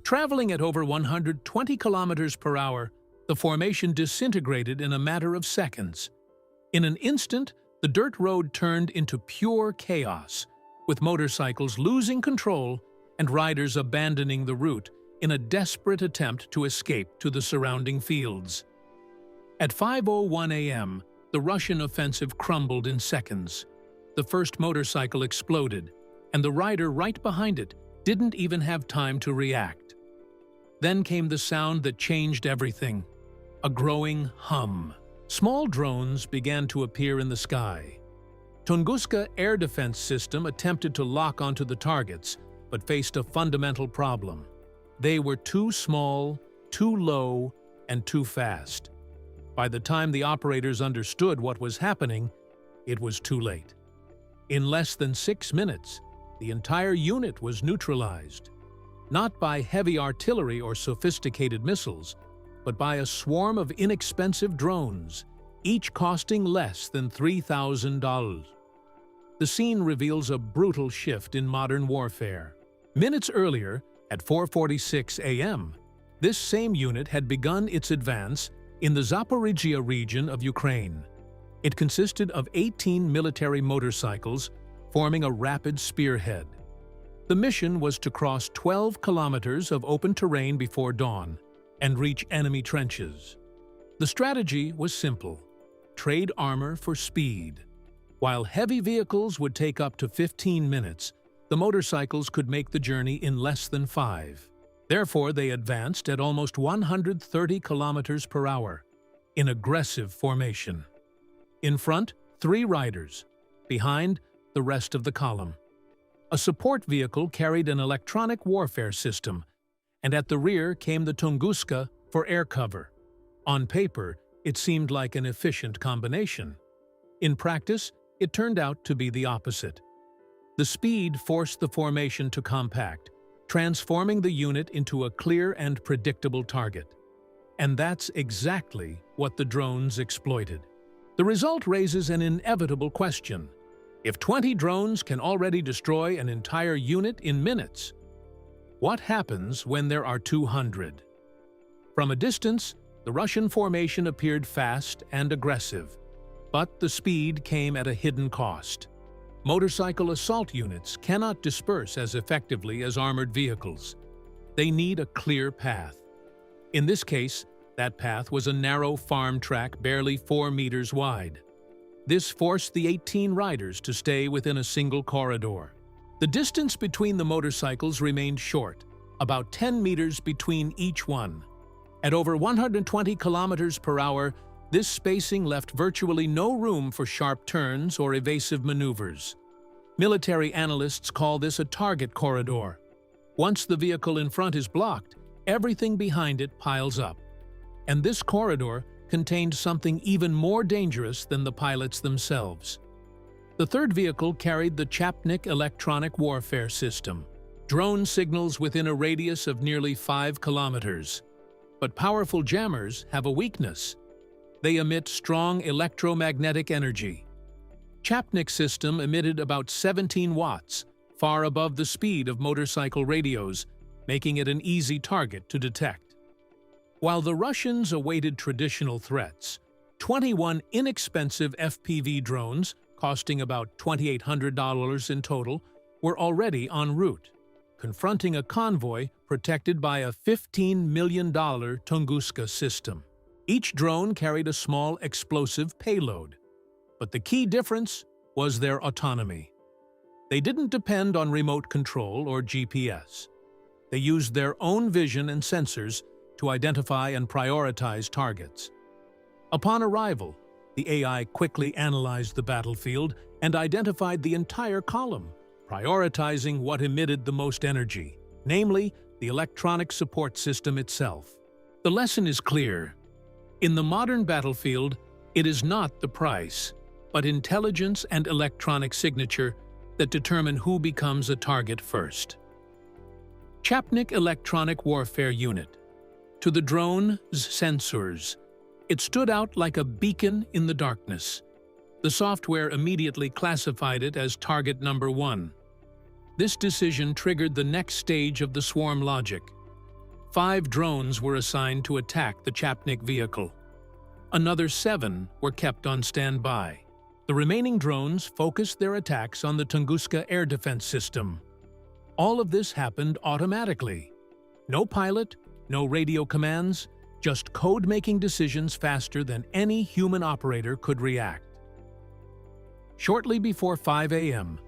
Traveling at over 120 kilometers per hour, the formation disintegrated in a matter of seconds. In an instant, the dirt road turned into pure chaos, with motorcycles losing control and riders abandoning the route in a desperate attempt to escape to the surrounding fields. At 5:01 a.m., the Russian offensive crumbled in seconds. The first motorcycle exploded, and the rider right behind it didn't even have time to react. Then came the sound that changed everything: a growing hum. Small drones began to appear in the sky. Tunguska air defense system attempted to lock onto the targets, but faced a fundamental problem. They were too small, too low, and too fast. By the time the operators understood what was happening, it was too late. In less than 6 minutes, the entire unit was neutralized, not by heavy artillery or sophisticated missiles, but by a swarm of inexpensive drones, each costing less than $3,000. The scene reveals a brutal shift in modern warfare. Minutes earlier, at 4:46 a.m., this same unit had begun its advance in the Zaporizhia region of Ukraine. It consisted of 18 military motorcycles forming a rapid spearhead. The mission was to cross 12 kilometers of open terrain before dawn and reach enemy trenches. The strategy was simple: trade armor for speed. While heavy vehicles would take up to 15 minutes, the motorcycles could make the journey in less than 5. Therefore, they advanced at almost 130 kilometers per hour, in aggressive formation. In front, 3 riders. Behind, the rest of the column. A support vehicle carried an electronic warfare system, and at the rear came the Tunguska for air cover. On paper, it seemed like an efficient combination. In practice, it turned out to be the opposite. The speed forced the formation to compact, transforming the unit into a clear and predictable target. And that's exactly what the drones exploited. The result raises an inevitable question. If 20 drones can already destroy an entire unit in minutes, what happens when there are 200? From a distance, the Russian formation appeared fast and aggressive, but the speed came at a hidden cost. Motorcycle assault units cannot disperse as effectively as armored vehicles. They need a clear path. In this case, that path was a narrow farm track barely 4 meters wide. This forced the 18 riders to stay within a single corridor. The distance between the motorcycles remained short, about 10 meters between each one. At over 120 kilometers per hour, this spacing left virtually no room for sharp turns or evasive maneuvers. Military analysts call this a target corridor. Once the vehicle in front is blocked, everything behind it piles up. And this corridor contained something even more dangerous than the pilots themselves. The third vehicle carried the Chapnik electronic warfare system, drone signals within a radius of nearly 5 kilometers. But powerful jammers have a weakness. They emit strong electromagnetic energy. Chapnik system emitted about 17 watts, far above the speed of motorcycle radios, making it an easy target to detect. While the Russians awaited traditional threats, 21 inexpensive FPV drones, costing about $2,800 in total, were already en route, confronting a convoy protected by a $15 million Tunguska system. Each drone carried a small explosive payload, but the key difference was their autonomy. They didn't depend on remote control or GPS. They used their own vision and sensors to identify and prioritize targets. Upon arrival, the AI quickly analyzed the battlefield and identified the entire column, prioritizing what emitted the most energy, namely the electronic support system itself. The lesson is clear. In the modern battlefield, it is not the price, but intelligence and electronic signature that determine who becomes a target first. Chapnik Electronic Warfare Unit. To the drone's sensors, it stood out like a beacon in the darkness. The software immediately classified it as target number 1. This decision triggered the next stage of the swarm logic. 5 drones were assigned to attack the Chapnik vehicle. Another 7 were kept on standby. The remaining drones focused their attacks on the Tunguska air defense system. All of this happened automatically. No pilot, no radio commands, just code-making decisions faster than any human operator could react. Shortly before 5 a.m.,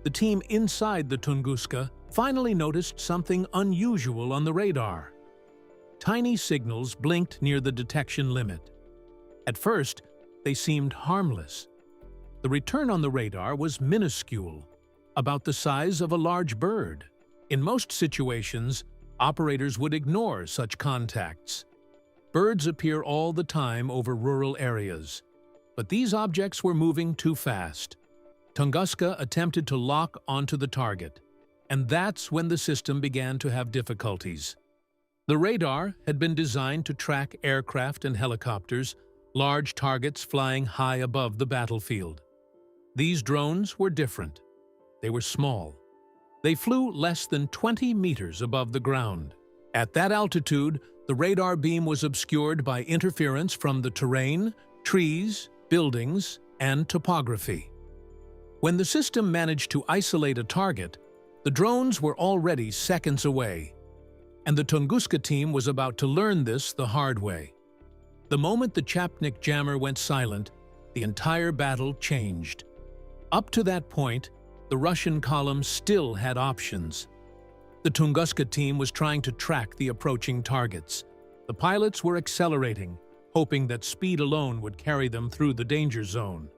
the team inside the Tunguska finally noticed something unusual on the radar. Tiny signals blinked near the detection limit. At first, they seemed harmless. The return on the radar was minuscule, about the size of a large bird. In most situations, operators would ignore such contacts. Birds appear all the time over rural areas, but these objects were moving too fast. Tunguska attempted to lock onto the target, and that's when the system began to have difficulties. The radar had been designed to track aircraft and helicopters, large targets flying high above the battlefield. These drones were different. They were small. They flew less than 20 meters above the ground. At that altitude, the radar beam was obscured by interference from the terrain, trees, buildings, and topography. When the system managed to isolate a target, the drones were already seconds away, and the Tunguska team was about to learn this the hard way. The moment the Chapnik jammer went silent, the entire battle changed. Up to that point, the Russian column still had options. The Tunguska team was trying to track the approaching targets. The pilots were accelerating, hoping that speed alone would carry them through the danger zone.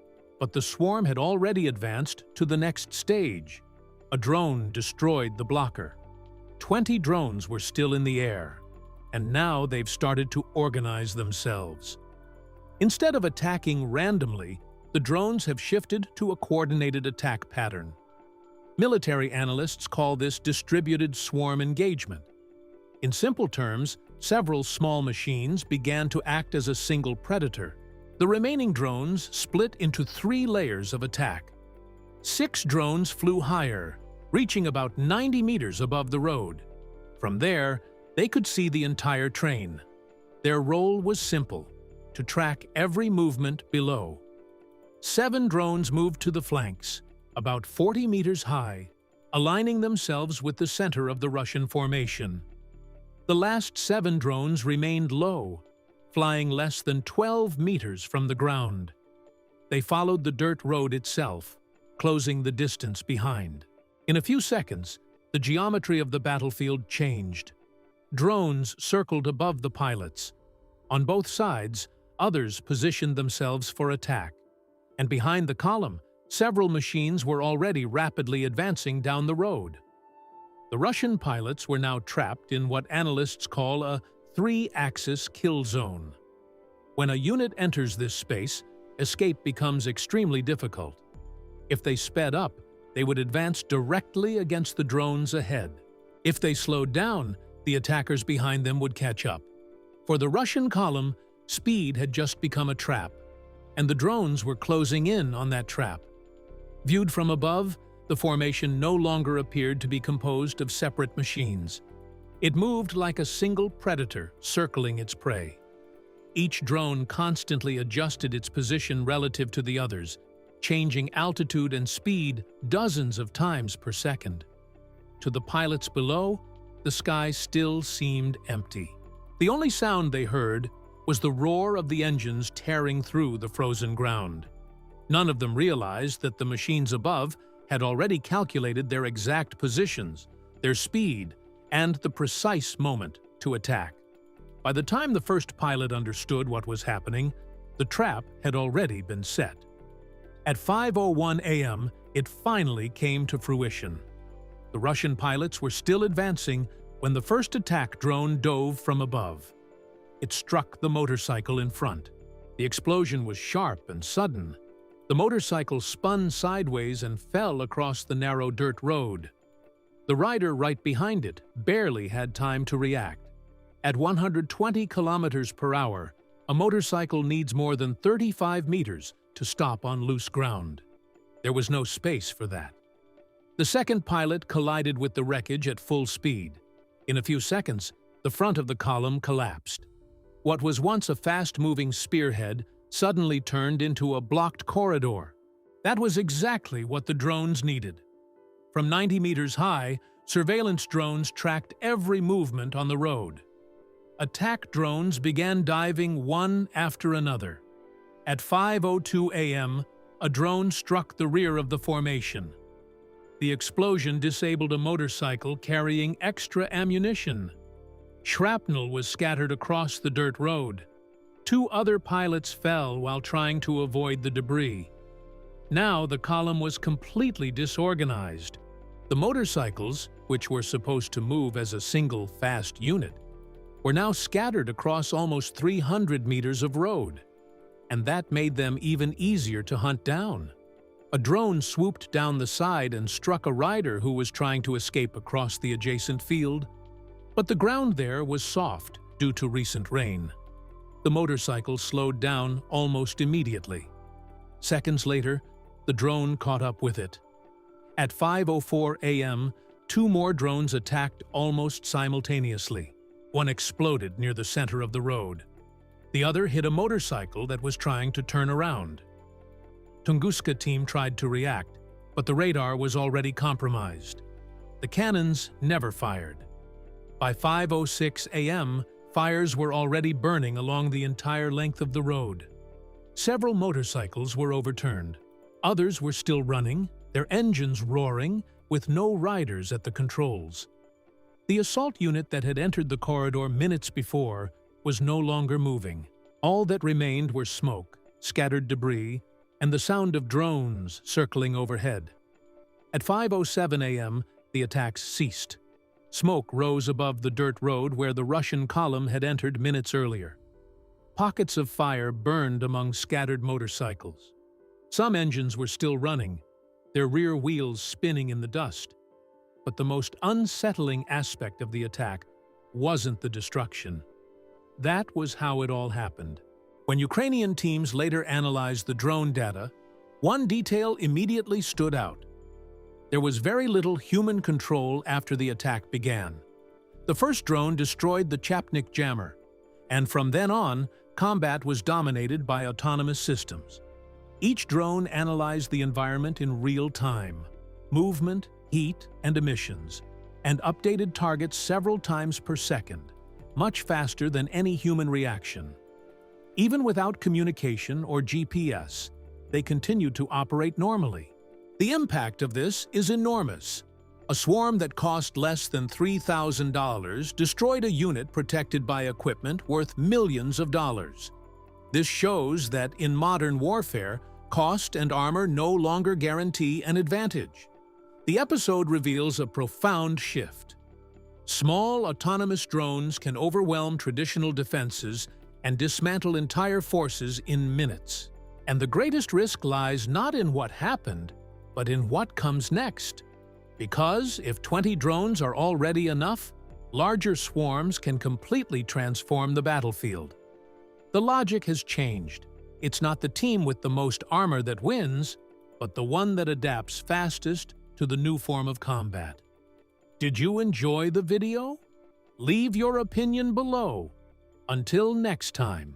But the swarm had already advanced to the next stage. A drone destroyed the blocker. 20 drones were still in the air, and now they've started to organize themselves. Instead of attacking randomly, the drones have shifted to a coordinated attack pattern. Military analysts call this distributed swarm engagement. In simple terms, several small machines began to act as a single predator. The remaining drones split into 3 layers of attack. 6 drones flew higher, reaching about 90 meters above the road. From there, they could see the entire train. Their role was simple: to track every movement below. 7 drones moved to the flanks, about 40 meters high, aligning themselves with the center of the Russian formation. The last 7 drones remained low, flying less than 12 meters from the ground. They followed the dirt road itself, closing the distance behind. In a few seconds, the geometry of the battlefield changed. Drones circled above the pilots. On both sides, others positioned themselves for attack. And behind the column, several machines were already rapidly advancing down the road. The Russian pilots were now trapped in what analysts call a 3-axis kill zone. When a unit enters this space, escape becomes extremely difficult. If they sped up, they would advance directly against the drones ahead. If they slowed down, the attackers behind them would catch up. For the Russian column, speed had just become a trap, and the drones were closing in on that trap. Viewed from above, the formation no longer appeared to be composed of separate machines. It moved like a single predator circling its prey. Each drone constantly adjusted its position relative to the others, changing altitude and speed dozens of times per second. To the pilots below, the sky still seemed empty. The only sound they heard was the roar of the engines tearing through the frozen ground. None of them realized that the machines above had already calculated their exact positions, their speed, and the precise moment to attack. By the time the first pilot understood what was happening, the trap had already been set. At 5:01 a.m., it finally came to fruition. The Russian pilots were still advancing when the first attack drone dove from above. It struck the motorcycle in front. The explosion was sharp and sudden. The motorcycle spun sideways and fell across the narrow dirt road. The rider right behind it barely had time to react. At 120 kilometers per hour, a motorcycle needs more than 35 meters to stop on loose ground. There was no space for that. The second pilot collided with the wreckage at full speed. In a few seconds, The front of the column collapsed. What was once a fast-moving spearhead suddenly turned into a blocked corridor. That was exactly what the drones needed. From 90 meters high, surveillance drones tracked every movement on the road. Attack drones began diving one after another. At 5:02 a.m., a drone struck the rear of the formation. The explosion disabled a motorcycle carrying extra ammunition. Shrapnel was scattered across the dirt road. 2 other pilots fell while trying to avoid the debris. Now the column was completely disorganized. The motorcycles, which were supposed to move as a single fast unit, were now scattered across almost 300 meters of road. And that made them even easier to hunt down. A drone swooped down the side and struck a rider who was trying to escape across the adjacent field. But the ground there was soft due to recent rain. The motorcycle slowed down almost immediately. Seconds later, the drone caught up with it. At 5:04 a.m., 2 more drones attacked almost simultaneously. One exploded near the center of the road. The other hit a motorcycle that was trying to turn around. Tunguska team tried to react, but the radar was already compromised. The cannons never fired. By 5:06 a.m., fires were already burning along the entire length of the road. Several motorcycles were overturned. Others were still running, their engines roaring, with no riders at the controls. The assault unit that had entered the corridor minutes before was no longer moving. All that remained were smoke, scattered debris, and the sound of drones circling overhead. At 5:07 a.m., the attacks ceased. Smoke rose above the dirt road where the Russian column had entered minutes earlier. Pockets of fire burned among scattered motorcycles. Some engines were still running, their rear wheels spinning in the dust. But the most unsettling aspect of the attack wasn't the destruction. That was how it all happened. When Ukrainian teams later analyzed the drone data, one detail immediately stood out. There was very little human control after the attack began. The first drone destroyed the Chapnik jammer, and from then on, combat was dominated by autonomous systems. Each drone analyzed the environment in real time, movement, heat, and emissions, and updated targets several times per second, much faster than any human reaction. Even without communication or GPS, they continued to operate normally. The impact of this is enormous. A swarm that cost less than $3,000 destroyed a unit protected by equipment worth millions of dollars. This shows that in modern warfare, cost and armor no longer guarantee an advantage. The episode reveals a profound shift. Small, autonomous drones can overwhelm traditional defenses and dismantle entire forces in minutes. And the greatest risk lies not in what happened, but in what comes next. Because if 20 drones are already enough, larger swarms can completely transform the battlefield. The logic has changed. It's not the team with the most armor that wins, but the one that adapts fastest to the new form of combat. Did you enjoy the video? Leave your opinion below. Until next time.